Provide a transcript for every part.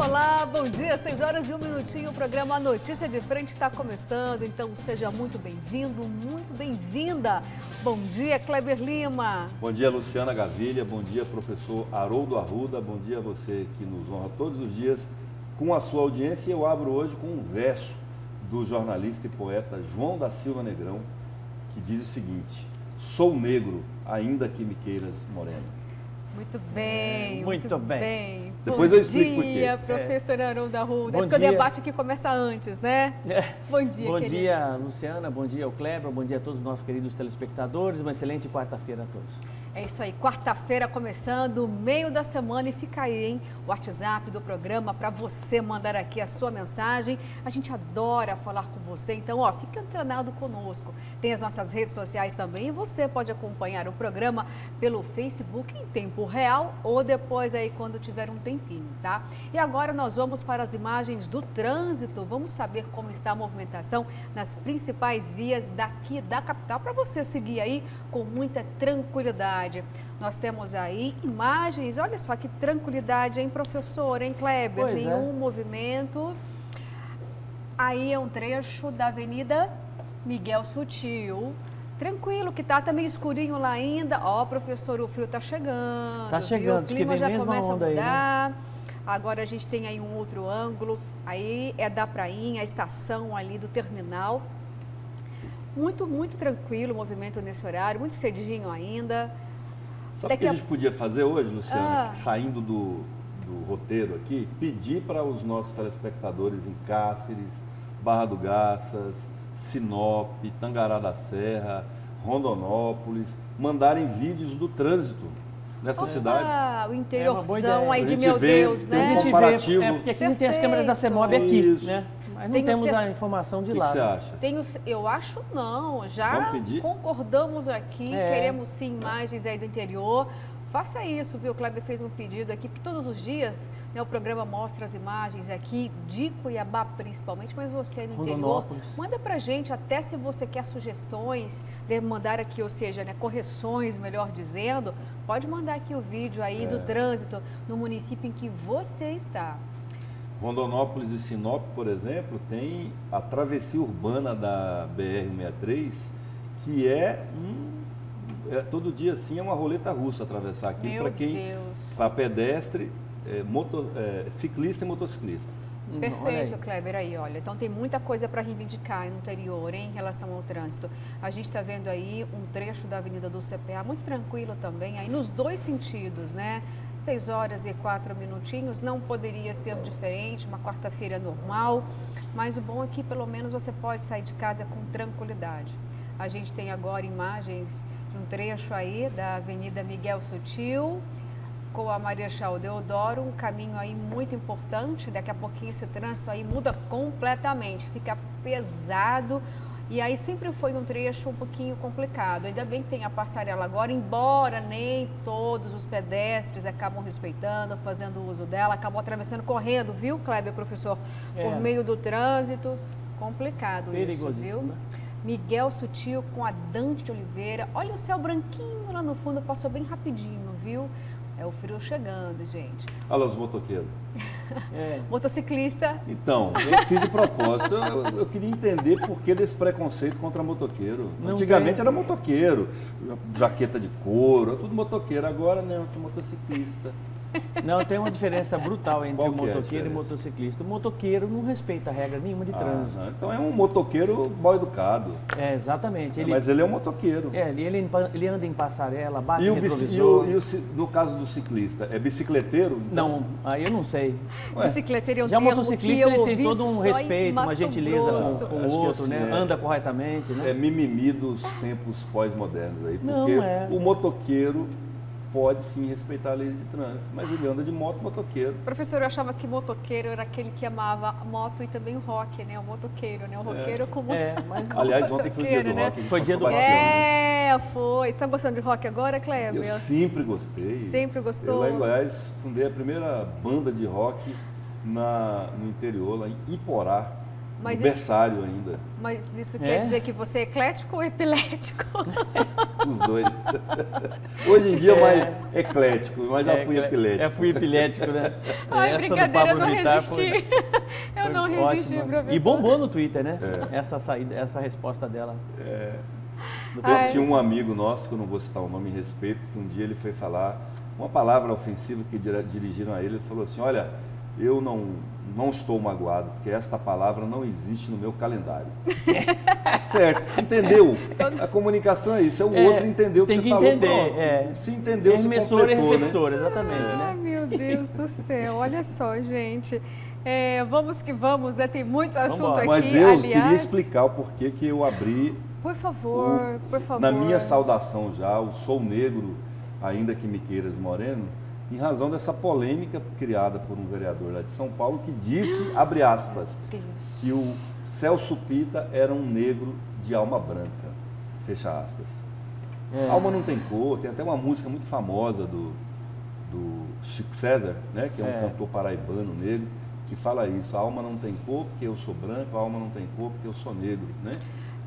Olá, bom dia, 6 horas e 1 minutinho, o programa Notícia de Frente está começando, então seja muito bem-vindo, muito bem-vinda. Bom dia, Kleber Lima. Bom dia, Luciana Gavilha, bom dia, professor Haroldo Arruda, bom dia a você que nos honra todos os dias com a sua audiência. Eu abro hoje com um verso do jornalista e poeta João da Silva Negrão, que diz o seguinte: sou negro, ainda que me queiras moreno. Muito bem, muito bem. Depois eu explico por quê. Bom dia, professor Haroldo Arruda. Bom Porque dia. o debate aqui começa antes, né? Bom dia, Bom querido. dia, Luciana, bom dia ao Kleber, bom dia a todos os nossos queridos telespectadores, uma excelente quarta-feira a todos. É isso aí, quarta-feira começando, meio da semana, e fica aí, hein, o WhatsApp do programa para você mandar aqui a sua mensagem. A gente adora falar com você, então, ó, fica antenado conosco. Tem as nossas redes sociais também e você pode acompanhar o programa pelo Facebook em tempo real ou depois aí quando tiver um tempinho, tá? E agora nós vamos para as imagens do trânsito, vamos saber como está a movimentação nas principais vias daqui da capital para você seguir aí com muita tranquilidade. Nós temos aí imagens, olha só que tranquilidade, hein, professor, hein, Kleber? Pois Nenhum movimento. Aí é um trecho da Avenida Miguel Sutil. Tranquilo, que tá meio escurinho lá ainda. Ó, professor, o frio tá chegando. Tá chegando, viu? O clima diz que vem já mesma começa a onda aí, mudar. né? Agora a gente tem aí um outro ângulo. Aí é da prainha, a estação ali do terminal. Muito tranquilo o movimento nesse horário, muito cedinho ainda. Sabe o que a gente podia fazer hoje, Luciana? Ah. Saindo do roteiro aqui, pedir para os nossos telespectadores em Cáceres, Barra do Garças, Sinop, Tangará da Serra, Rondonópolis, mandarem vídeos do trânsito nessas cidades. O É interiorzão uma boa ideia. aí de A gente meu vê, Deus, tem A um né? gente comparativo. vê, porque aqui não tem as câmeras da Perfeito. CEMOB aqui, Isso. né? Mas não Tenho temos cer- a informação de O que lá. você acha? Eu acho não, já Vamos pedir? concordamos aqui, É. queremos sim imagens aí do interior. Faça isso, viu? O Kleber fez um pedido aqui, porque todos os dias, né, o programa mostra as imagens aqui de Cuiabá principalmente, mas você no interior, Rondonópolis. manda pra gente, até se você quer sugestões, de mandar aqui, ou seja, né, correções, melhor dizendo, pode mandar aqui o vídeo aí do trânsito no município em que você está. Rondonópolis e Sinop, por exemplo, tem a travessia urbana da BR-63, que todo dia assim é uma roleta russa atravessar aqui Meu para quem, Deus. para pedestre, ciclista e motociclista. Olha Perfeito, aí. Kleber, aí, olha. Então tem muita coisa para reivindicar no interior, hein, em relação ao trânsito. A gente está vendo aí um trecho da Avenida do CPA, muito tranquilo também, aí nos dois sentidos, né? 6 horas e 4 minutinhos, não poderia ser diferente, uma quarta-feira normal, mas o bom é que pelo menos você pode sair de casa com tranquilidade. A gente tem agora imagens de um trecho aí da Avenida Miguel Sutil, com a Marechal Deodoro, um caminho aí muito importante. Daqui a pouquinho esse trânsito aí muda completamente, fica pesado e aí sempre foi um trecho um pouquinho complicado. Ainda bem que tem a passarela agora, embora nem todos os pedestres acabam respeitando, fazendo uso dela, acabam atravessando correndo, viu, Kleber, professor? Por meio do trânsito, complicado isso, viu? Né? Miguel Sutil com a Dante de Oliveira. Olha o céu branquinho lá no fundo, passou bem rapidinho, viu? É o frio chegando, gente. Olha os motoqueiros. Motociclista. Então, eu fiz de propósito. Eu queria entender por que desse preconceito contra motoqueiro. Não Antigamente tem. era motoqueiro, jaqueta de couro, tudo motoqueiro. Agora não, tem motociclista. Não, tem uma diferença brutal entre Qual o que é a motoqueiro e o diferença? motociclista. O motoqueiro não respeita regra nenhuma de trânsito. Não. Então é um motoqueiro mal educado. É, exatamente. Mas ele é um motoqueiro. Ele anda em passarela, bate E, em o, retrovisor. no caso do ciclista, é bicicleteiro? Não, aí eu não sei. Ué, Bicicleteiro é um Já o termo que motociclista eu ele ouvi tem todo um só em respeito, uma Mato gentileza Grosso. com Acho o que outro, assim, né? Anda corretamente, né? É mimimi dos tempos pós-modernos aí. Não, Porque é. o motoqueiro pode sim respeitar a lei de trânsito, mas ele anda de motoqueiro. Professor, eu achava que motoqueiro era aquele que amava a moto e também o rock, né? O motoqueiro, né? O roqueiro com mas Aliás, ontem foi o dia do né? rock. a gente Foi dia passou do batido, né? Foi. Você está gostando de rock agora, Kleber? Eu sempre gostei. Sempre gostou? Eu lá em Goiás fundei a primeira banda de rock no interior, lá em Iporá. Mas berçário ainda. Mas isso quer dizer que você é eclético ou epilético? Os dois. Hoje em dia mais eclético, mas já fui epilético. Fui epilético, né? Ai, brincadeira, eu não resisti. Eu não resisti, professor. E bombou no Twitter, né? Essa resposta dela. Tinha um amigo nosso, que eu não vou citar o nome em respeito, que um dia ele foi falar uma palavra ofensiva que dirigiram a ele. Ele falou assim: olha, eu não estou magoado, porque esta palavra não existe no meu calendário. Certo, entendeu? A comunicação é isso, é o outro entender o que você falou. Tem que entender. Se entendeu, se completou, e receptor, né? Exatamente. Ai, meu Deus do céu, olha só, gente. Vamos que vamos, né? Tem muito assunto aqui, mas eu queria explicar o porquê que eu abri... Por favor, por favor. Na minha saudação já, o Sou Negro, ainda que me queiras moreno, em razão dessa polêmica criada por um vereador lá de São Paulo que disse, abre aspas, que o Celso Pitta era um negro de alma branca, fecha aspas. Alma não tem cor, tem até uma música muito famosa do Chico César, né, que é um cantor paraibano negro, que fala isso: a alma não tem cor porque eu sou branco, a alma não tem cor porque eu sou negro, né?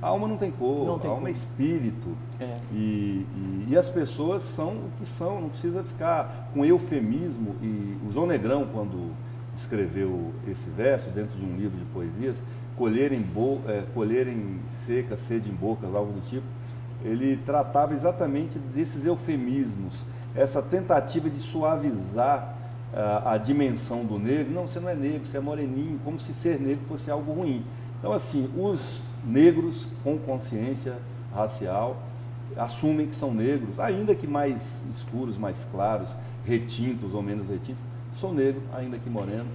A alma não tem cor, a alma é espírito. E as pessoas são o que são, não precisa ficar com eufemismo. E o João Negrão, quando escreveu esse verso dentro de um livro de poesias, colherem seca, sede em bocas, algo do tipo, ele tratava exatamente desses eufemismos, essa tentativa de suavizar a dimensão do negro. Não, você não é negro, você é moreninho, como se ser negro fosse algo ruim. Então, assim, os negros com consciência racial assumem que são negros, ainda que mais escuros, mais claros, retintos ou menos retintos. Sou negro, ainda que moreno.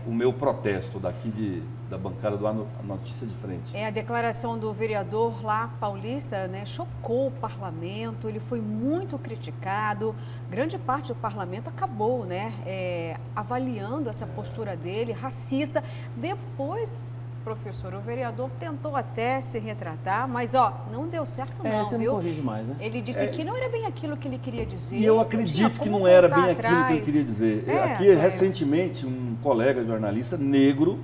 O meu protesto daqui da bancada do A Notícia de Frente. A declaração do vereador lá paulista, né, chocou o parlamento, ele foi muito criticado, grande parte do parlamento acabou, né, avaliando essa postura dele, racista. Depois, professor, o vereador tentou até se retratar, mas não deu certo não, você viu? Não corrige mais, né? Ele disse que não era bem aquilo que ele queria dizer. E eu acredito que não era bem aquilo que ele queria dizer. Aqui, recentemente, um colega jornalista negro,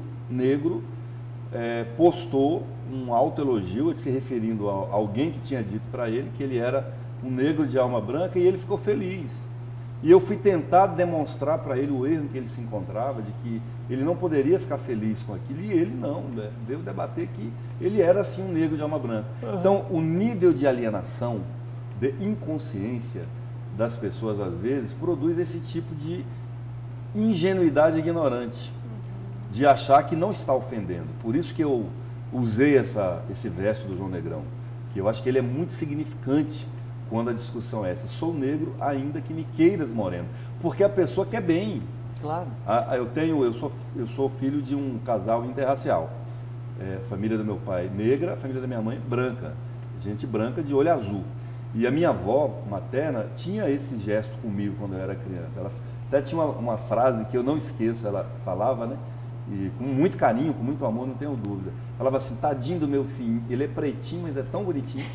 postou um autoelogio, se referindo a alguém que tinha dito para ele que ele era um negro de alma branca, e ele ficou feliz. E eu fui tentar demonstrar para ele o erro em que ele se encontrava, de que ele não poderia ficar feliz com aquilo, e ele não, né? Veio debater que ele era sim um negro de alma branca. Então, o nível de alienação, de inconsciência das pessoas, às vezes, produz esse tipo de ingenuidade ignorante, de achar que não está ofendendo. Por isso que eu usei esse verso do João Negrão, que eu acho que ele é muito significante quando a discussão é essa: sou negro ainda que me queiras moreno, porque a pessoa quer bem. Claro. Eu sou filho de um casal interracial, família do meu pai negra, família da minha mãe branca, gente branca de olho azul. E a minha avó materna tinha esse gesto comigo quando eu era criança. Ela até tinha uma frase que eu não esqueço, ela falava, né? E com muito carinho, com muito amor, não tenho dúvida. Falava assim: tadinho do meu filho, ele é pretinho, mas é tão bonitinho.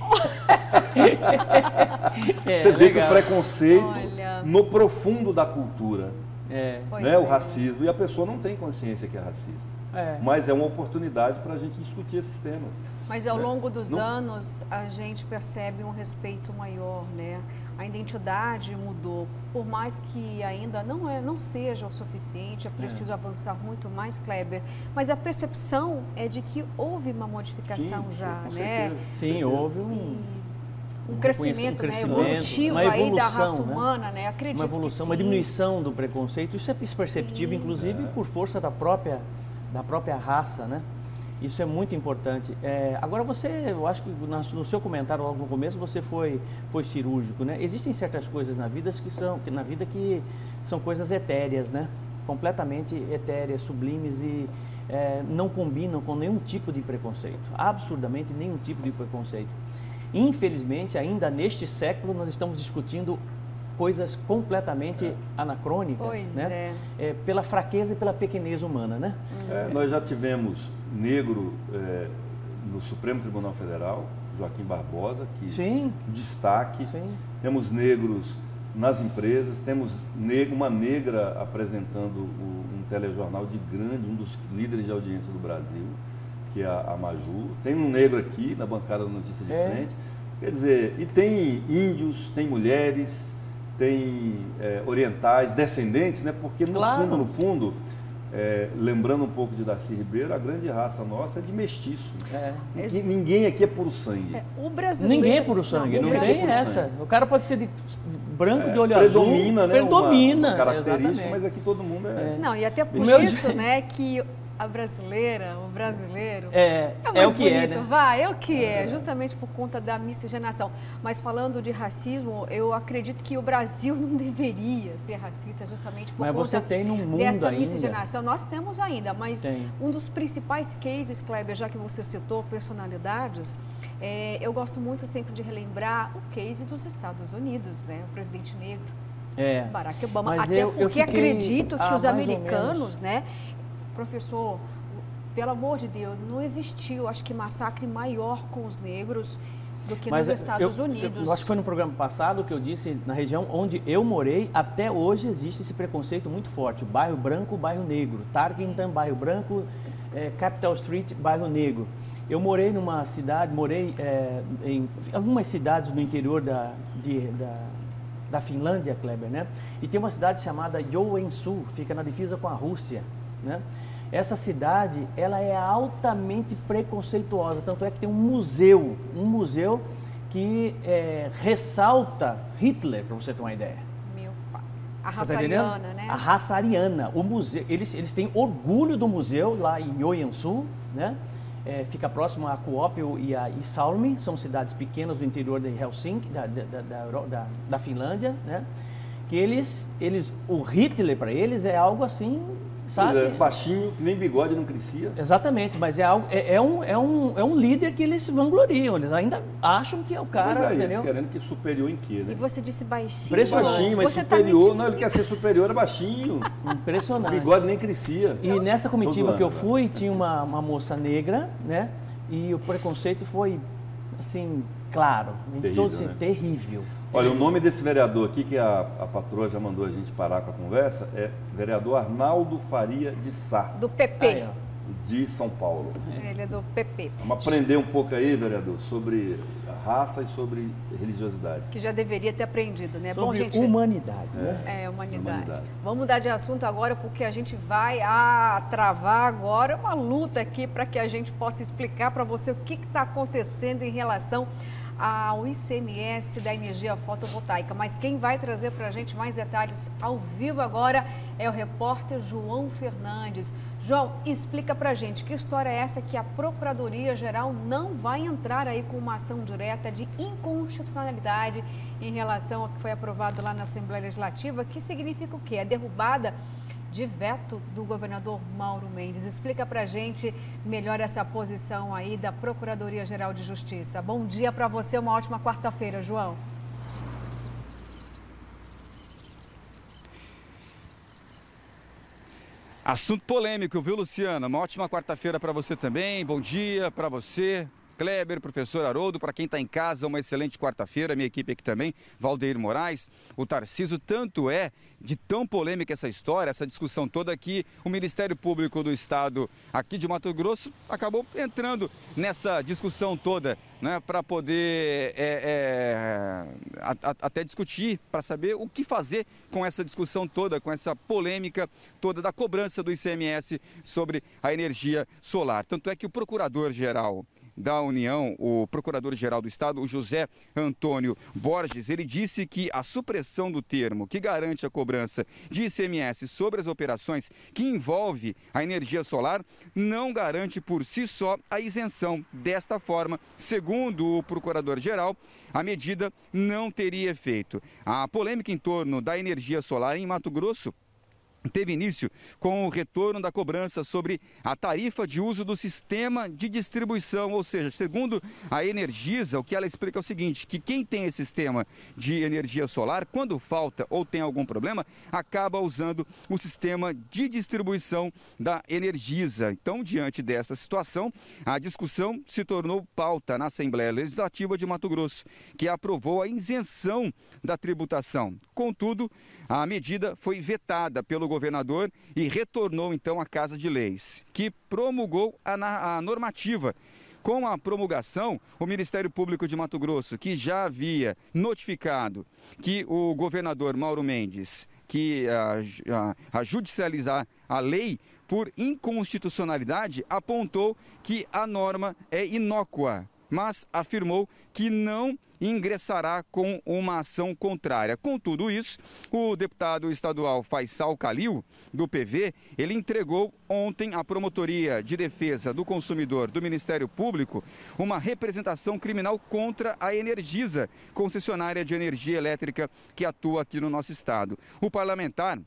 Você vê que o preconceito, no profundo da cultura, né, o racismo, e a pessoa não tem consciência que é racista. Mas é uma oportunidade para a gente discutir esses temas. Mas ao longo dos anos, a gente percebe um respeito maior, né? A identidade mudou, por mais que ainda não seja o suficiente, é preciso avançar muito mais, Kleber. Mas a percepção é de que houve uma modificação com né? Sim, houve um crescimento, né, evolutivo aí da raça humana, né? Acredito uma evolução, que uma diminuição do preconceito. Isso é perceptível, inclusive, por força da própria raça, né? Isso é muito importante. Agora eu acho que no seu comentário logo no começo você foi cirúrgico, né? Existem certas coisas na vida que são coisas etéreas, né? Completamente etéreas, sublimes e não combinam com nenhum tipo de preconceito, absurdamente nenhum tipo de preconceito. Infelizmente, ainda neste século, nós estamos discutindo coisas completamente anacrônicas, né? Pela fraqueza e pela pequenez humana, né? Nós já tivemos negro no Supremo Tribunal Federal, Joaquim Barbosa, que destaque. Temos negros nas empresas, temos uma negra apresentando um telejornal de grande, um dos líderes de audiência do Brasil, que é a Maju. Tem um negro aqui na bancada da Notícia de Frente. Quer dizer, e tem índios, tem mulheres, tem orientais, descendentes, né? Porque no fundo, lembrando um pouco de Darcy Ribeiro, a grande raça nossa é de mestiço. Ninguém aqui é puro sangue. O brasileiro... Ninguém é puro sangue, não tem essa. Sangue. O cara pode ser de branco, de olho predomina, azul. Né, predomina, uma característica, exatamente. Mas aqui todo mundo Não, e até por isso, né, que a brasileira, o brasileiro, mais o que bonito, é, né? vai, é o que é, justamente por conta da miscigenação. Mas falando de racismo, eu acredito que o Brasil não deveria ser racista justamente por conta dessa miscigenação. Nós temos ainda, mas um dos principais cases, Kleber, já que você citou personalidades, eu gosto muito sempre de relembrar o case dos Estados Unidos, né? O presidente negro, Barack Obama, mas até porque acredito que os americanos, né? Professor, pelo amor de Deus, não existiu, acho que massacre maior com os negros do que nos Estados Unidos. Eu acho que foi no programa passado que eu disse, na região onde eu morei, até hoje existe esse preconceito muito forte. Bairro branco, bairro negro. Tarkington, bairro branco, Capitol Street, bairro negro. Eu morei numa cidade, em algumas cidades no interior da Finlândia, Kleber, né? E tem uma cidade chamada Joensuu, fica na divisa com a Rússia, né? Essa cidade, ela é altamente preconceituosa, tanto é que tem um museu que ressalta Hitler, para você ter uma ideia. Meu pai. A raça ariana, né? A raça ariana. O museu, eles têm orgulho do museu lá em Joensuu, né? Fica próximo a Kuopio e a Iisalmi, são cidades pequenas do interior de Helsinki, da Finlândia, né? Que o Hitler para eles é algo assim, sabe? Baixinho, que nem bigode não crescia. Exatamente, mas é um líder que eles se vangloriam, eles ainda acham que é o cara, entendeu? Eles querendo que é superior em quê, né? E você disse baixinho. Baixinho, mas você superior, não, ele quer ser superior, é baixinho. Impressionante. O bigode nem crescia. E nessa comitiva que eu fui, tinha uma moça negra, né? E o preconceito foi, assim, claro, terrível. Olha, o nome desse vereador aqui, que a patroa já mandou a gente parar com a conversa, é vereador Arnaldo Faria de Sá. Do PP. De São Paulo. Ele é do PP. Vamos aprender um pouco aí, vereador, sobre raça e sobre religiosidade. Que já deveria ter aprendido, né? Sobre bom, gente, humanidade, né? Humanidade. Vamos mudar de assunto agora, porque a gente vai travar agora uma luta aqui para que a gente possa explicar para você o que está acontecendo em relação ao ICMS da energia fotovoltaica. Mas quem vai trazer para a gente mais detalhes ao vivo agora é o repórter João Fernandes. João, explica para a gente que história é essa que a Procuradoria-Geral não vai entrar aí com uma ação direta de inconstitucionalidade em relação ao que foi aprovado lá na Assembleia Legislativa, que significa o quê? A derrubada de veto do governador Mauro Mendes. Explica para a gente melhor essa posição aí da Procuradoria-Geral de Justiça. Bom dia para você, uma ótima quarta-feira, João. Assunto polêmico, viu, Luciana? Uma ótima quarta-feira para você também. Bom dia para você, Kleber, professor Haroldo, para quem está em casa, uma excelente quarta-feira, minha equipe aqui também, Valdeir Moraes, o Tarcísio, tanto é de tão polêmica essa história, essa discussão toda que o Ministério Público do Estado aqui de Mato Grosso acabou entrando nessa discussão toda, né, para poder até discutir, para saber o que fazer com essa discussão toda, com essa polêmica toda da cobrança do ICMS sobre a energia solar. Tanto é que o Procurador-Geral da União, o Procurador-Geral do Estado, o José Antônio Borges, ele disse que a supressão do termo que garante a cobrança de ICMS sobre as operações que envolve a energia solar não garante por si só a isenção. Desta forma, segundo o Procurador-Geral, a medida não teria efeito. A polêmica em torno da energia solar em Mato Grosso teve início com o retorno da cobrança sobre a tarifa de uso do sistema de distribuição, ou seja, segundo a Energisa, o que ela explica é o seguinte, que quem tem esse sistema de energia solar, quando falta ou tem algum problema, acaba usando o sistema de distribuição da Energisa. Então, diante dessa situação, a discussão se tornou pauta na Assembleia Legislativa de Mato Grosso, que aprovou a isenção da tributação. Contudo, a medida foi vetada pelo governador e retornou então à Casa de Leis, que promulgou a normativa. Com a promulgação, o Ministério Público de Mato Grosso, que já havia notificado que o governador Mauro Mendes que a judicializar a lei por inconstitucionalidade, apontou que a norma é inócua, mas afirmou que não ingressará com uma ação contrária. Com tudo isso, o deputado estadual Faisal Kalil, do PV, ele entregou ontem à Promotoria de Defesa do Consumidor do Ministério Público uma representação criminal contra a Energisa, concessionária de energia elétrica que atua aqui no nosso estado. O parlamentar,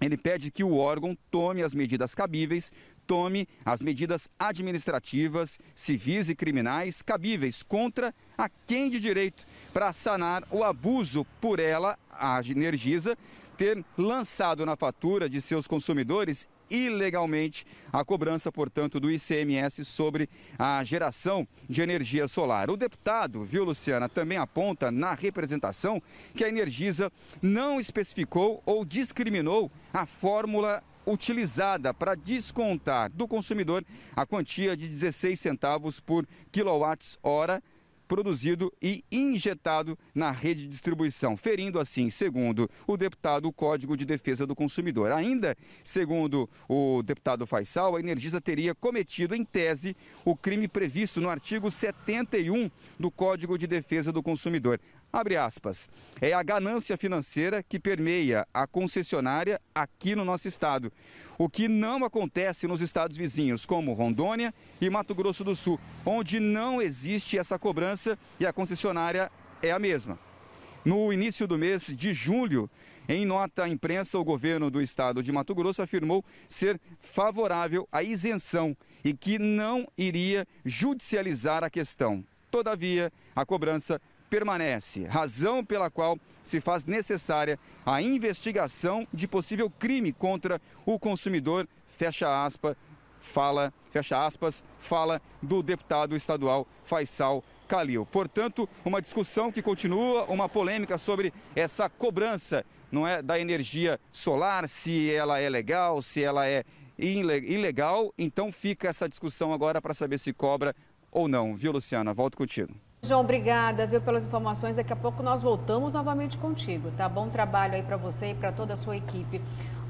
ele pede que o órgão tome as medidas cabíveis, tome as medidas administrativas, civis e criminais cabíveis contra a quem de direito para sanar o abuso por ela, a Energisa, ter lançado na fatura de seus consumidores ilegalmente a cobrança, portanto, do ICMS sobre a geração de energia solar. O deputado, viu, Luciana, também aponta na representação que a Energisa não especificou ou discriminou a fórmula utilizada para descontar do consumidor a quantia de 16 centavos por quilowatt-hora produzido e injetado na rede de distribuição, ferindo assim, segundo o deputado, o Código de Defesa do Consumidor. Ainda, segundo o deputado Faisal, a Energisa teria cometido, em tese, o crime previsto no artigo 71 do Código de Defesa do Consumidor. Abre aspas, é a ganância financeira que permeia a concessionária aqui no nosso estado, o que não acontece nos estados vizinhos, como Rondônia e Mato Grosso do Sul, onde não existe essa cobrança e a concessionária é a mesma. No início do mês de julho, em nota à imprensa, o governo do estado de Mato Grosso afirmou ser favorável à isenção e que não iria judicializar a questão. Todavia, a cobrança permanece, razão pela qual se faz necessária a investigação de possível crime contra o consumidor, fecha aspas, fala do deputado estadual Faisal Kalil. Portanto, uma discussão que continua, uma polêmica sobre essa cobrança, não é, da energia solar, se ela é legal, se ela é ilegal. Então fica essa discussão agora para saber se cobra ou não. Viu, Luciana? Volto contigo. João, obrigada, viu, pelas informações. Daqui a pouco nós voltamos novamente contigo, tá? Bom trabalho aí para você e para toda a sua equipe.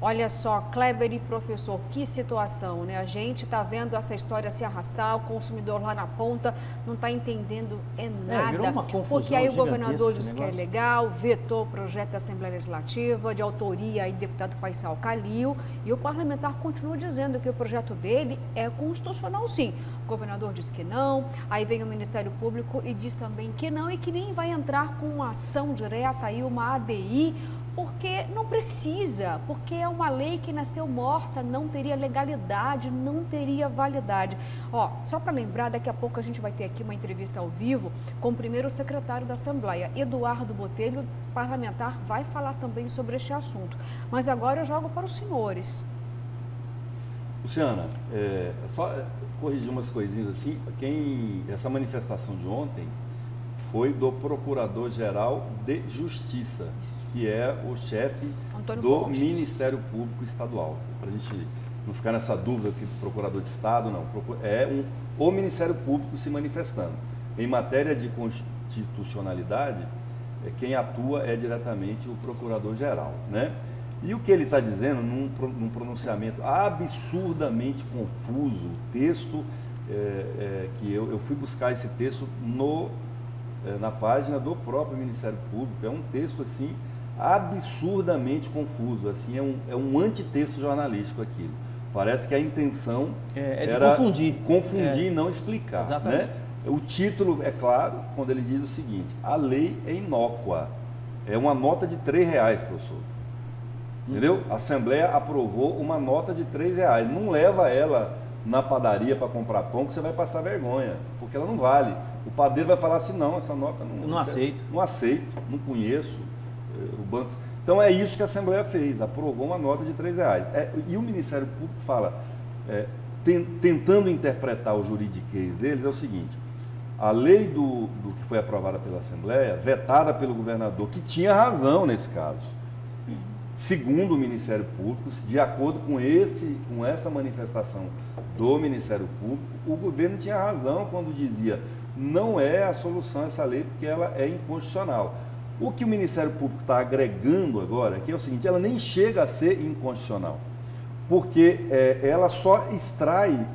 Olha só, Kleber e professor, que situação, né? A gente tá vendo essa história se arrastar, o consumidor lá na ponta não tá entendendo nada. Virou uma confusão porque aí o governador gigantesca disse que é legal, vetou o projeto da Assembleia Legislativa, de autoria aí do deputado Faisal Kalil, e o parlamentar continua dizendo que o projeto dele é constitucional, sim. O governador disse que não, aí vem o Ministério Público e diz também que não, e que nem vai entrar com uma ação direta aí, uma ADI, porque não precisa, porque é uma lei que nasceu morta, não teria legalidade, não teria validade. Ó, só para lembrar, daqui a pouco a gente vai ter aqui uma entrevista ao vivo com o primeiro secretário da Assembleia, Eduardo Botelho, parlamentar, vai falar também sobre este assunto. Mas agora eu jogo para os senhores. Luciana, só corrigir umas coisinhas assim, essa manifestação de ontem foi do Procurador-Geral de Justiça, que é o chefe do Ministério Público Estadual. Para a gente não ficar nessa dúvida que Procurador de Estado, não, o Ministério Público se manifestando. Em matéria de constitucionalidade, quem atua é diretamente o Procurador-Geral, né? E o que ele está dizendo, num pronunciamento absurdamente confuso, texto, que eu fui buscar esse texto na página do próprio Ministério Público, é um texto assim absurdamente confuso, assim, é um antitexto jornalístico aquilo. Parece que a intenção era confundir e não explicar. Exatamente. Né? O título é claro quando ele diz o seguinte: a lei é inócua, é uma nota de R$3, professor. Entendeu? A Assembleia aprovou uma nota de R$3. Não leva ela na padaria para comprar pão, que você vai passar vergonha, porque ela não vale. O padeiro vai falar assim: não, essa nota não aceito. Não aceito, não conheço o banco. Então é isso que a Assembleia fez, aprovou uma nota de R$3. E o Ministério Público fala, tentando interpretar o juridiquês deles, é o seguinte: a lei do que foi aprovada pela Assembleia, vetada pelo governador, que tinha razão nesse caso, segundo o Ministério Público, de acordo com essa manifestação do Ministério Público, o governo tinha razão quando dizia não é a solução essa lei porque ela é inconstitucional. O que o Ministério Público está agregando agora é que é o seguinte, ela nem chega a ser inconstitucional, porque ela só extrai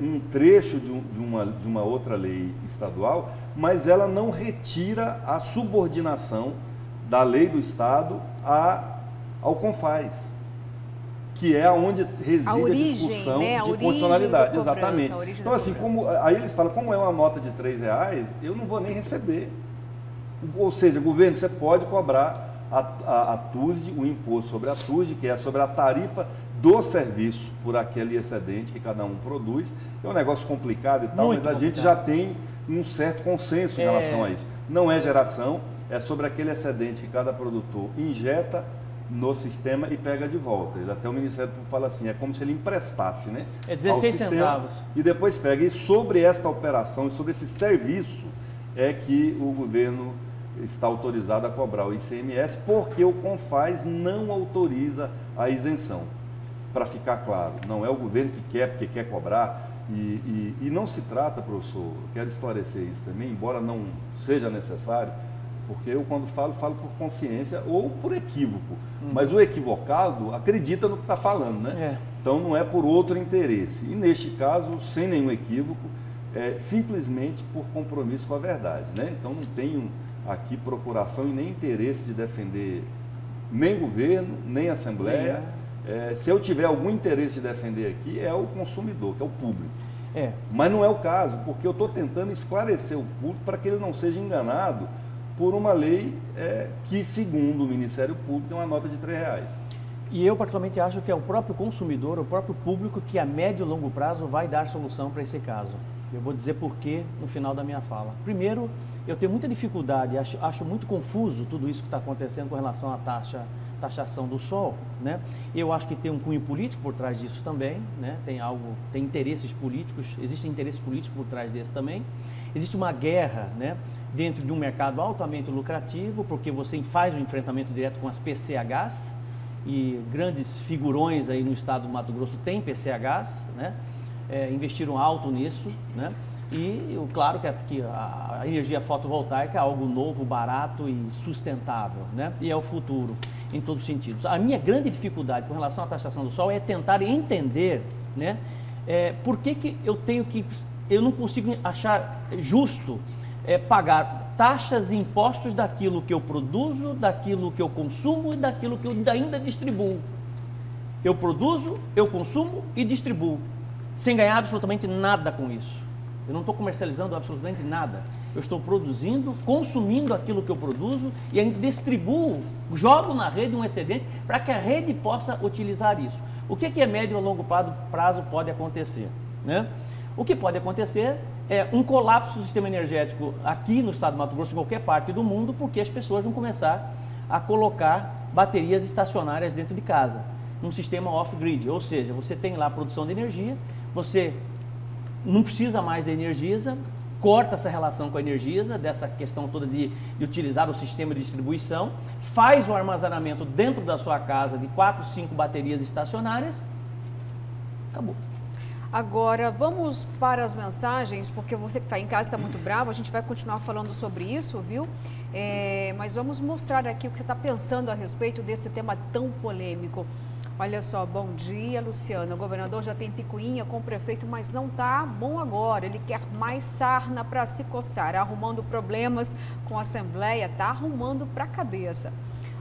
um trecho de uma outra lei estadual, mas ela não retira a subordinação da lei do Estado ao CONFAS, que é onde reside a discussão, né, de constitucionalidade. Exatamente. Então, assim, aí eles falam, como é uma nota de R$3, eu não vou nem receber. Ou seja, governo, você pode cobrar a TUSD, o imposto sobre a TUSD, que é sobre a tarifa do serviço por aquele excedente que cada um produz. É um negócio complicado e tal, mas a gente já tem um certo consenso em relação a isso. Não é geração, é sobre aquele excedente que cada produtor injeta no sistema e pega de volta. Até o Ministério Público fala assim, é como se ele emprestasse, né? É 16 centavos. E depois pega. E sobre esta operação e sobre esse serviço é que o governo está autorizado a cobrar o ICMS, porque o CONFAS não autoriza a isenção. Para ficar claro, não é o governo que quer, porque quer cobrar, e não se trata, professor, quero esclarecer isso também, embora não seja necessário, porque eu quando falo por consciência ou por equívoco, mas o equivocado acredita no que está falando, né? Então não é por outro interesse, e neste caso, sem nenhum equívoco, simplesmente por compromisso com a verdade, né? Então não tenho aqui procuração e nem interesse de defender nem governo, nem Assembleia. Se eu tiver algum interesse de defender aqui, é o consumidor, que é o público. Mas não é o caso, porque eu estou tentando esclarecer o público para que ele não seja enganado por uma lei que, segundo o Ministério Público, é uma nota de R$3. E eu particularmente acho que é o próprio consumidor, o próprio público, que a médio e longo prazo vai dar solução para esse caso. Eu vou dizer por quê no final da minha fala. Primeiro, eu tenho muita dificuldade, acho muito confuso tudo isso que está acontecendo com relação à taxação do sol, né? Eu acho que tem um cunho político por trás disso também, né? Tem interesses políticos, existem interesses políticos por trás desse também. Existe uma guerra, né, dentro de um mercado altamente lucrativo, porque você faz um enfrentamento direto com as PCHs, e grandes figurões aí no estado do Mato Grosso têm PCHs, né? Investiram alto nisso, né? E claro que a energia fotovoltaica é algo novo, barato e sustentável, né? E é o futuro em todos os sentidos. A minha grande dificuldade com relação à taxação do sol é tentar entender, né, por que eu não consigo achar justo pagar taxas e impostos daquilo que eu produzo, daquilo que eu consumo e daquilo que eu ainda distribuo. Eu produzo, eu consumo e distribuo, sem ganhar absolutamente nada com isso. Eu não estou comercializando absolutamente nada. Eu estou produzindo, consumindo aquilo que eu produzo e ainda distribuo, jogo na rede um excedente para que a rede possa utilizar isso. O que é médio ou longo prazo pode acontecer, né? O que pode acontecer é um colapso do sistema energético aqui no estado do Mato Grosso, em qualquer parte do mundo, porque as pessoas vão começar a colocar baterias estacionárias dentro de casa, num sistema off-grid, ou seja, você tem lá a produção de energia, você não precisa mais da Energisa, corta essa relação com a Energisa, dessa questão toda de utilizar o sistema de distribuição, faz o armazenamento dentro da sua casa de 4, 5 baterias estacionárias, acabou. Agora, vamos para as mensagens, porque você que está em casa está muito bravo, a gente vai continuar falando sobre isso, viu? Mas vamos mostrar aqui o que você está pensando a respeito desse tema tão polêmico. Olha só, bom dia, Luciana. O governador já tem picuinha com o prefeito, mas não está bom agora. Ele quer mais sarna para se coçar, arrumando problemas com a Assembleia, está arrumando para a cabeça.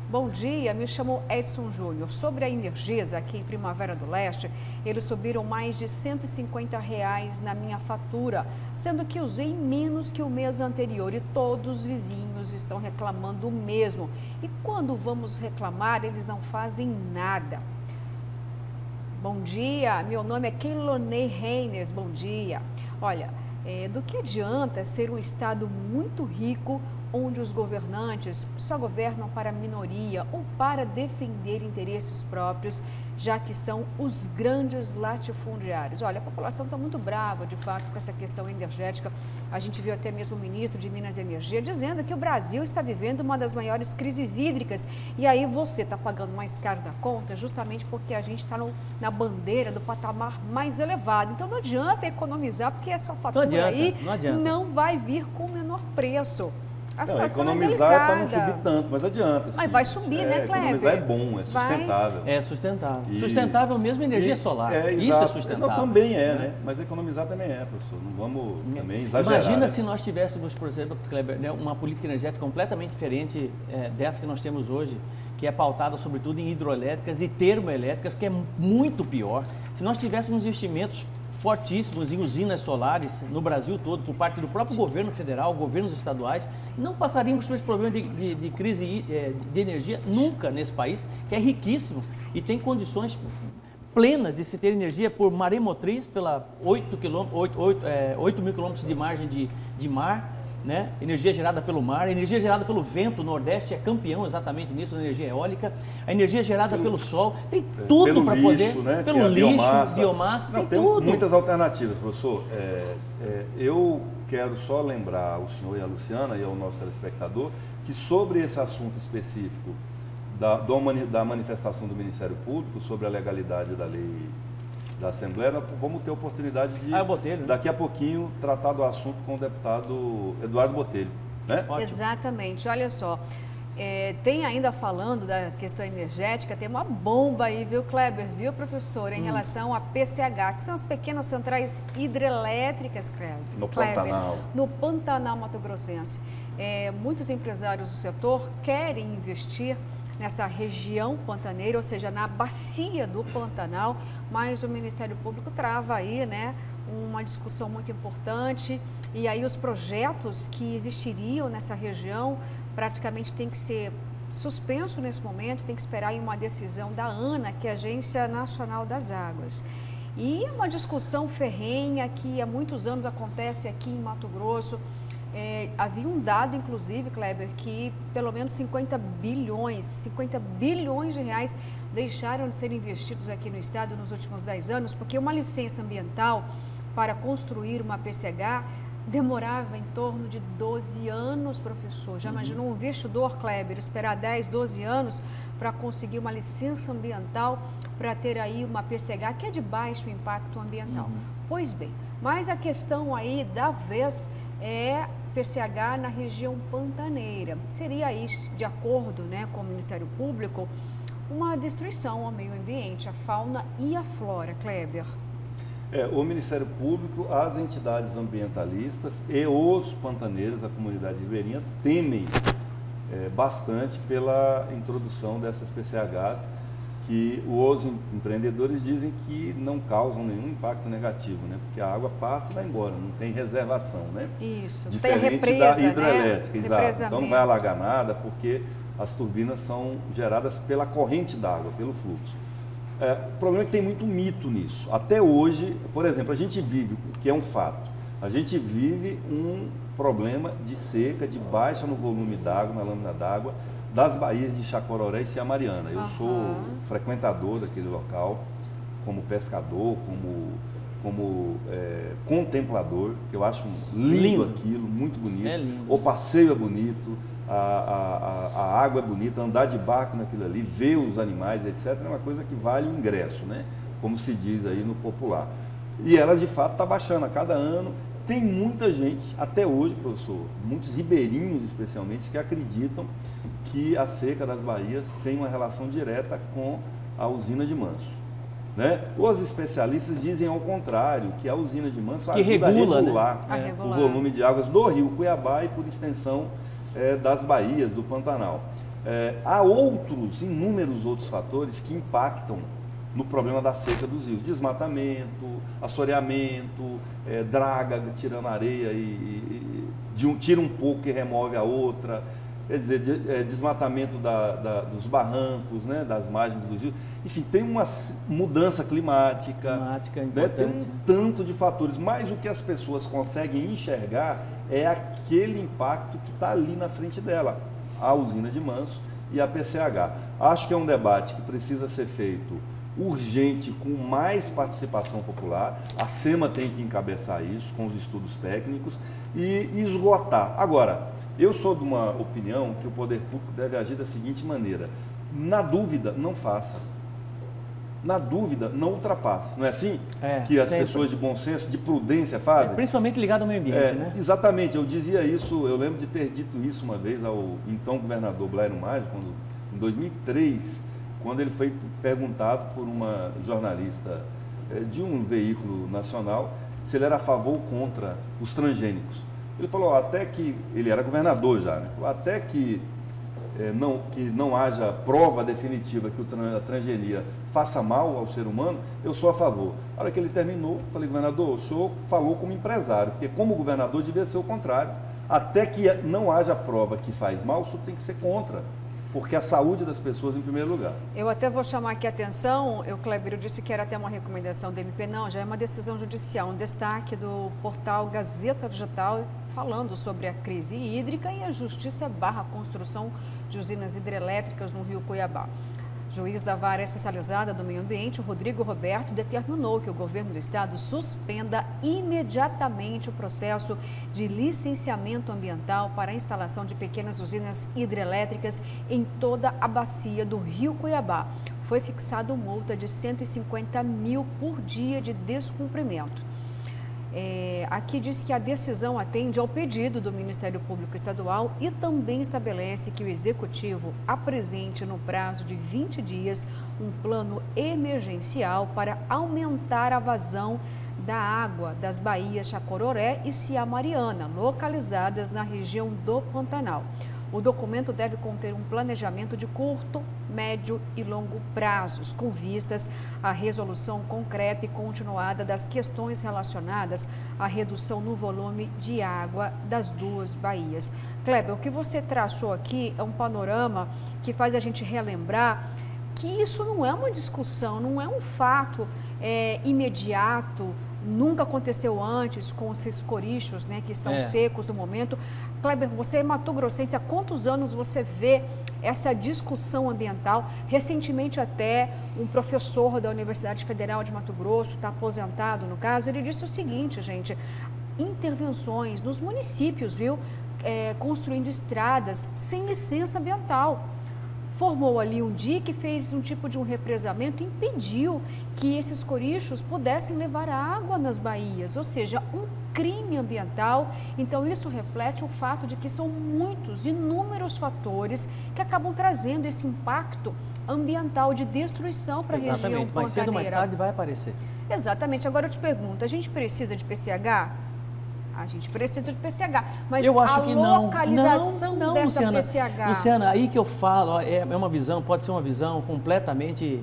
Bom dia, me chamo Edson Júnior. Sobre a Energisa, aqui em Primavera do Leste, eles subiram mais de R$150 na minha fatura, sendo que usei menos que o mês anterior e todos os vizinhos estão reclamando o mesmo. E quando vamos reclamar, eles não fazem nada. Bom dia, meu nome é Keilonei Reines, bom dia. Olha, do que adianta ser um estado muito rico onde os governantes só governam para a minoria ou para defender interesses próprios, já que são os grandes latifundiários. Olha, a população está muito brava, de fato, com essa questão energética. A gente viu até mesmo o ministro de Minas e Energia dizendo que o Brasil está vivendo uma das maiores crises hídricas. E aí você está pagando mais caro da conta justamente porque a gente está na bandeira do patamar mais elevado. Então não adianta economizar, porque essa fatura não vai vir com o menor preço. A situação economizar para não subir tanto, mas adianta. Mas vai subir, né, Kleber? Economizar é bom, é sustentável. É sustentável. Sustentável mesmo energia solar. Isso é sustentável. Não, também é, né? Mas economizar também é, professor. Não vamos também exagerar. Imagina se nós tivéssemos, por exemplo, Kleber, né, uma política energética completamente diferente dessa que nós temos hoje, que é pautada sobretudo em hidroelétricas e termoelétricas, que é muito pior. Se nós tivéssemos investimentos fortíssimos em usinas solares no Brasil todo, por parte do próprio governo federal, governos estaduais, não passaríamos por esse problema de crise de energia nunca nesse país, que é riquíssimo e tem condições plenas de se ter energia por maremotriz, pela 8 mil quilômetros de margem de mar, né? Energia gerada pelo mar, energia gerada pelo vento. O Nordeste é campeão exatamente nisso, na energia eólica, a energia gerada pelo sol, tem tudo para poder, né? pelo lixo, biomassa, tem tudo. Muitas alternativas, professor. Eu quero só lembrar ao senhor e à Luciana e ao nosso telespectador que sobre esse assunto específico da manifestação do Ministério Público sobre a legalidade da lei da Assembleia, nós vamos ter oportunidade de, Botelho, né? Daqui a pouquinho, tratar do assunto com o deputado Eduardo Botelho. Né? Exatamente. Olha só, tem ainda falando da questão energética, tem uma bomba aí, viu, Kleber, viu, professor, em relação a PCH, que são as pequenas centrais hidrelétricas, Kleber, no Pantanal Mato Grossense. Muitos empresários do setor querem investir nessa região pantaneira, ou seja, na bacia do Pantanal, mas o Ministério Público trava aí, né, uma discussão muito importante, e aí os projetos que existiriam nessa região praticamente tem que ser suspenso nesse momento, tem que esperar aí uma decisão da ANA, que é a Agência Nacional das Águas. E uma discussão ferrenha que há muitos anos acontece aqui em Mato Grosso. Havia um dado, inclusive, Kleber, que pelo menos 50 bilhões de reais deixaram de ser investidos aqui no estado nos últimos 10 anos, porque uma licença ambiental para construir uma PCH demorava em torno de 12 anos, professor. Já imaginou um investidor, Kleber, esperar 10, 12 anos para conseguir uma licença ambiental para ter aí uma PCH que é de baixo impacto ambiental? Pois bem, mas a questão aí da vez é PCH na região pantaneira. Seria isso, de acordo, né, com o Ministério Público, uma destruição ao meio ambiente, a fauna e a flora, Kleber. O Ministério Público, as entidades ambientalistas e os pantaneiros, a comunidade ribeirinha, temem bastante pela introdução dessas PCHs, que os empreendedores dizem que não causam nenhum impacto negativo, né? Porque a água passa e vai embora, não tem reservação, né? Isso, diferente tem represa, da hidrelétrica, né? exato. Então não vai alagar nada, porque as turbinas são geradas pela corrente d'água, pelo fluxo. O problema é que tem muito mito nisso. Até hoje, por exemplo, a gente vive, o que é um fato, a gente vive um problema de seca, de baixa no volume d'água, na lâmina d'água, das baías de Chacororé e Cia Mariana. Eu sou frequentador daquele local, como pescador, como contemplador, que eu acho lindo aquilo, muito bonito. É lindo. O passeio é bonito, a água é bonita, andar de barco naquilo ali, ver os animais, etc., é uma coisa que vale o ingresso, né? Como se diz aí no popular. E ela, de fato, está baixando a cada ano. Tem muita gente, até hoje, professor, muitos ribeirinhos especialmente, que acreditam que a seca das baías tem uma relação direta com a usina de Manso. Né? Os especialistas dizem ao contrário, que a usina de Manso ajuda a regular, né, o volume de águas do rio Cuiabá e, por extensão, das baías do Pantanal. Há inúmeros outros fatores que impactam no problema da seca dos rios. Desmatamento, assoreamento, draga tirando areia tira um pouco e remove a outra. Quer dizer, desmatamento dos barrancos, né, das margens dos rios. Enfim, tem uma mudança climática, importante. Tem um tanto de fatores, mas o que as pessoas conseguem enxergar é aquele impacto que está ali na frente dela, a usina de Manso e a PCH. Acho que é um debate que precisa ser feito urgente, com mais participação popular. A SEMA tem que encabeçar isso com os estudos técnicos e esgotar. Agora, eu sou de uma opinião que o poder público deve agir da seguinte maneira: na dúvida, não faça. Na dúvida, não ultrapasse. Não é assim que as pessoas de bom senso, de prudência fazem? Principalmente ligado ao meio ambiente, né? Exatamente. Eu dizia isso, eu lembro de ter dito isso uma vez ao então governador Blairo Maggi, em 2003, quando ele foi perguntado por uma jornalista de um veículo nacional se ele era a favor ou contra os transgênicos. Ele falou, até que, ele era governador já, né? Até que não haja prova definitiva que a transgenia faça mal ao ser humano, eu sou a favor. Na hora que ele terminou, eu falei, governador, o senhor falou como empresário, porque como governador devia ser o contrário. Até que não haja prova que faz mal, o senhor tem que ser contra. Porque a saúde das pessoas em primeiro lugar. Eu até vou chamar aqui a atenção, o Kleber disse que era até uma recomendação do MP, não, já é uma decisão judicial, um destaque do portal Gazeta Digital, falando sobre a crise hídrica e a justiça barra construção de usinas hidrelétricas no Rio Cuiabá. Juiz da Vara Especializada do Meio Ambiente, Rodrigo Roberto, determinou que o governo do estado suspenda imediatamente o processo de licenciamento ambiental para a instalação de pequenas usinas hidrelétricas em toda a bacia do Rio Cuiabá. Foi fixada multa de 150 mil por dia de descumprimento. Aqui diz que a decisão atende ao pedido do Ministério Público Estadual e também estabelece que o Executivo apresente no prazo de 20 dias um plano emergencial para aumentar a vazão da água das baías Chacororé e Cia Mariana, localizadas na região do Pantanal. O documento deve conter um planejamento de curto, médio e longo prazos, com vistas à resolução concreta e continuada das questões relacionadas à redução no volume de água das duas baías. Kleber, o que você traçou aqui é um panorama que faz a gente relembrar que isso não é uma discussão, não é um fato imediato, nunca aconteceu antes com esses corichos, né, que estão secos no momento. Kleber, você é mato-grossense, há quantos anos você vê essa discussão ambiental? Recentemente até um professor da Universidade Federal de Mato Grosso, está aposentado no caso, ele disse o seguinte, gente, intervenções nos municípios, viu, construindo estradas sem licença ambiental. Formou ali um dique, fez um tipo de um represamento, impediu que esses corichos pudessem levar água nas baías, ou seja, um crime ambiental. Então isso reflete o fato de que são muitos, inúmeros fatores que acabam trazendo esse impacto ambiental de destruição para a região pantaneira. Mais cedo ou mais tarde vai aparecer. Exatamente. Agora eu te pergunto, a gente precisa de PCH? A gente precisa de PCH, mas eu acho que não. Localização dessa Luciana, PCH... Luciana, aí que eu falo, é uma visão, pode ser uma visão completamente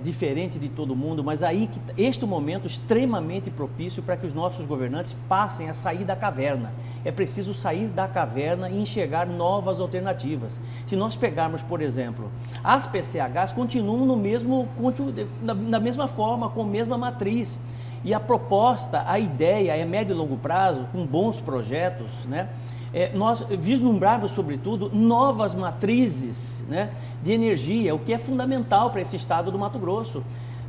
diferente de todo mundo, mas aí que este momento extremamente propício para que os nossos governantes passem a sair da caverna. É preciso sair da caverna e enxergar novas alternativas. Se nós pegarmos, por exemplo, as PCHs continuam da mesma forma, com a mesma matriz. E a proposta, a ideia é médio e longo prazo, com bons projetos, né? Nós vislumbrarmos, sobretudo, novas matrizes, né, de energia, o que é fundamental para esse estado do Mato Grosso.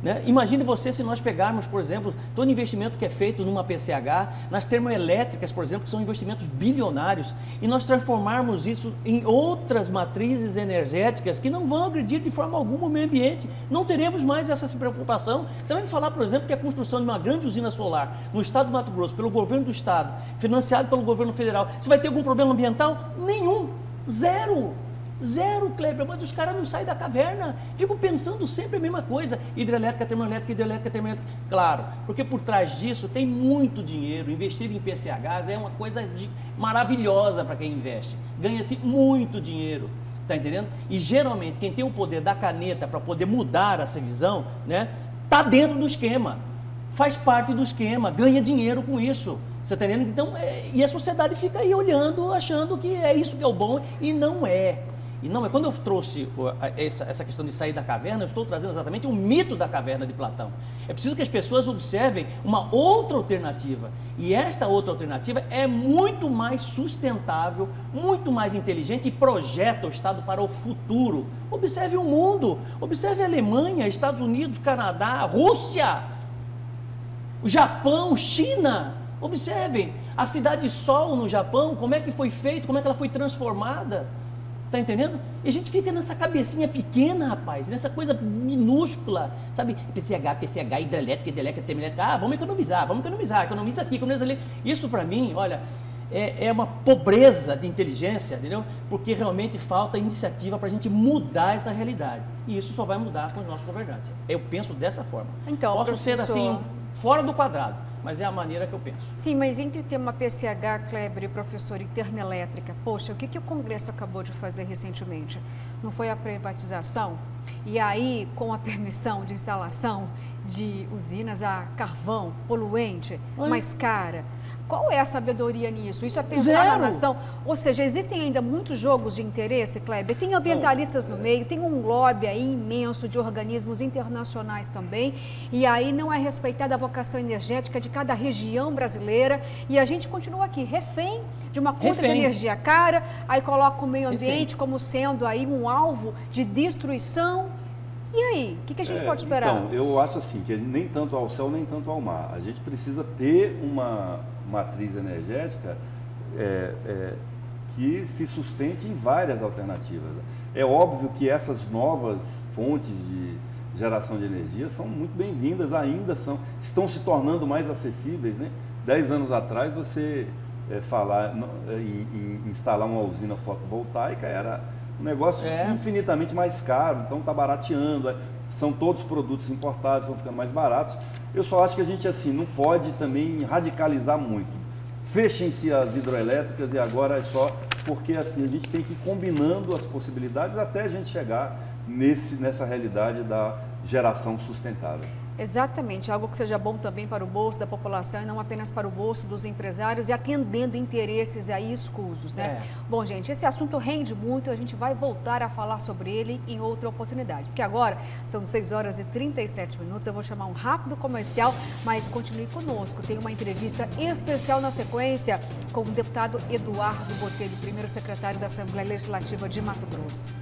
Né? Imagine você se nós pegarmos, por exemplo, todo investimento que é feito numa PCH, nas termoelétricas, por exemplo, que são investimentos bilionários, e nós transformarmos isso em outras matrizes energéticas que não vão agredir de forma alguma o meio ambiente. Não teremos mais essa preocupação. Você vai me falar, por exemplo, que a construção de uma grande usina solar no estado do Mato Grosso, pelo governo do estado, financiado pelo governo federal, você vai ter algum problema ambiental? Nenhum. Zero. Zero, Kleber, mas os caras não saem da caverna, ficam pensando sempre a mesma coisa, hidrelétrica, termoelétrica. Claro, porque por trás disso tem muito dinheiro, investir em PCHs é uma coisa maravilhosa para quem investe, ganha-se muito dinheiro, tá entendendo? E geralmente quem tem o poder da caneta para poder mudar essa visão, né, tá dentro do esquema, faz parte do esquema, ganha dinheiro com isso. Você tá entendendo? Então, e a sociedade fica aí olhando, achando que é isso que é o bom, e não é. E não, mas quando eu trouxe essa questão de sair da caverna, eu estou trazendo exatamente o mito da caverna de Platão. É preciso que as pessoas observem uma outra alternativa. E esta outra alternativa é muito mais sustentável, muito mais inteligente e projeta o Estado para o futuro. Observe o mundo, observe a Alemanha, Estados Unidos, Canadá, Rússia, o Japão, China. Observem a Cidade Sol no Japão, como é que foi feito, como é que ela foi transformada. Tá entendendo? E a gente fica nessa cabecinha pequena, rapaz, nessa coisa minúscula, sabe? PCH, hidrelétrica, termoelétrica. Vamos economizar, economiza aqui, economiza ali. Isso para mim, olha, é uma pobreza de inteligência, entendeu? Porque realmente falta iniciativa para a gente mudar essa realidade. E isso só vai mudar com os nossos governantes. Eu penso dessa forma. Então, posso professor... ser assim, fora do quadrado, mas é a maneira que eu penso. Sim, mas entre ter uma PCH, Kleber, e professor, e termoelétrica, poxa, o que o Congresso acabou de fazer recentemente? Não foi a privatização? E aí, com a permissão de instalação de usinas a carvão, poluente, mais cara. Qual é a sabedoria nisso? Isso é pensar na nação? Ou seja, existem ainda muitos jogos de interesse, Kleber? Tem ambientalistas no meio, tem um lobby aí imenso de organismos internacionais também, e aí não é respeitada a vocação energética de cada região brasileira, e a gente continua aqui, refém de uma conta de energia cara, aí coloca o meio ambiente como sendo aí um alvo de destruição. E aí, o que a gente pode esperar? Então, eu acho assim, que nem tanto ao céu, nem tanto ao mar. A gente precisa ter uma matriz energética que se sustente em várias alternativas. É óbvio que essas novas fontes de geração de energia são muito bem-vindas, estão se tornando mais acessíveis, né? 10 anos atrás, você falar em instalar uma usina fotovoltaica era um negócio infinitamente mais caro, então está barateando, são todos produtos importados, estão ficando mais baratos. Eu só acho que a gente assim não pode também radicalizar muito. Fechem-se as hidroelétricas e agora é só porque assim a gente tem que ir combinando as possibilidades até a gente chegar nessa realidade da geração sustentável. Exatamente, algo que seja bom também para o bolso da população e não apenas para o bolso dos empresários e atendendo interesses aí escusos, né? Bom, gente, esse assunto rende muito, a gente vai voltar a falar sobre ele em outra oportunidade, porque agora são 6h37, eu vou chamar um rápido comercial, mas continue conosco, tem uma entrevista especial na sequência com o deputado Eduardo Botelho, primeiro secretário da Assembleia Legislativa de Mato Grosso.